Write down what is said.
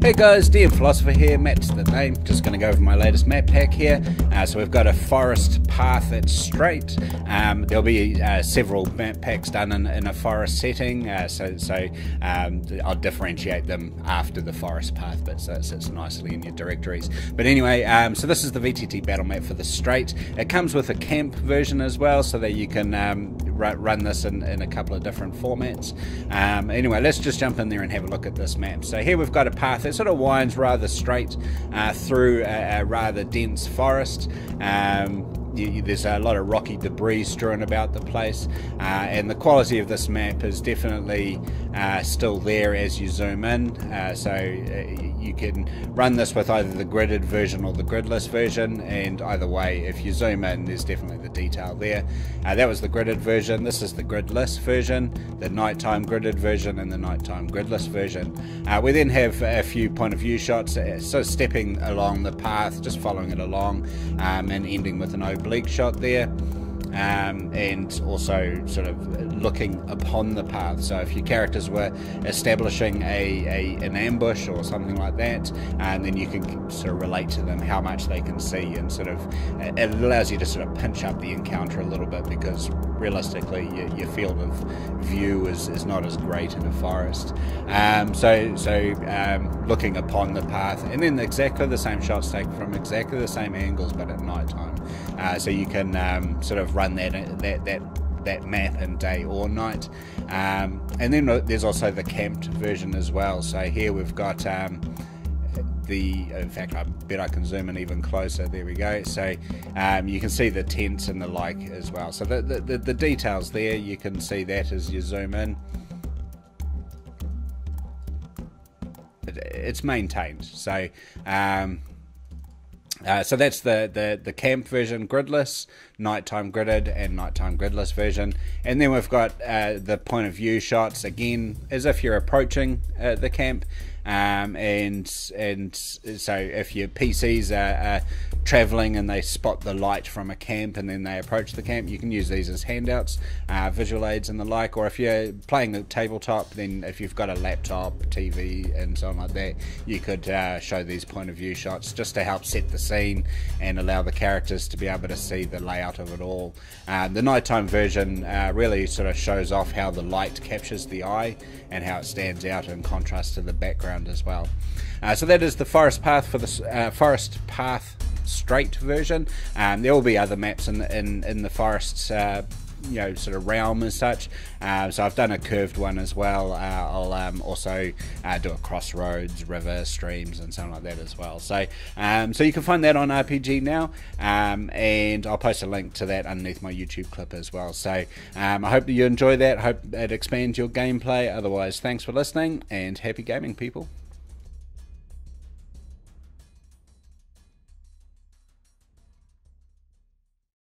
Hey guys, DM Philosopher here, Matt's the name. Just going to go over my latest map pack here. So we've got a forest path that's straight. There'll be several map packs done in a forest setting, so I'll differentiate them after the forest path bit, so it sits nicely in your directories. But anyway, so this is the VTT battle map for the straight. It comes with a camp version as well, so that you can run this in a couple of different formats. Anyway, let's just jump in there and have a look at this map. So here we've got a path that sort of winds rather straight through a rather dense forest. There's a lot of rocky debris strewn about the place, and the quality of this map is definitely still there as you zoom in, so you can run this with either the gridded version or the gridless version, and either way, if you zoom in, there's definitely the detail there. That was the gridded version. This is the gridless version, the nighttime gridded version and the nighttime gridless version. We then have a few point of view shots, so stepping along the path, just following it along, and ending with an oblique shot there. And also sort of looking upon the path. So if your characters were establishing an ambush or something like that, and then you can sort of relate to them how much they can see, and sort of it allows you to sort of pinch up the encounter a little bit, because realistically your field of view is not as great in a forest. Looking upon the path, and then exactly the same shots taken from exactly the same angles but at night time. So you can sort of run that map in day or night. And then there's also the camped version as well. So here we've got in fact I bet I can zoom in even closer. There we go. So you can see the tents and the like as well. So the details there, you can see that as you zoom in. It's maintained. So so that's the camp version, gridless, nighttime gridded, and nighttime gridless version. And then we've got the point of view shots, again as if you're approaching the camp. And so if your PCs are traveling and they spot the light from a camp and then they approach the camp, you can use these as handouts, visual aids and the like. Or if you're playing a tabletop, then if you've got a laptop, TV and so on like that, you could show these point of view shots just to help set the scene and allow the characters to be able to see the layout of it all. The nighttime version really sort of shows off how the light captures the eye and how it stands out in contrast to the background as well. So that is the forest path for the forest path straight version. There will be other maps in the forests, sort of realm as such. So I've done a curved one as well. I'll also do a crossroads, river, streams, and something like that as well. So so you can find that on RPG Now, and I'll post a link to that underneath my YouTube clip as well. So I hope that you enjoy that. Hope it expands your gameplay. Otherwise, thanks for listening, and happy gaming, people.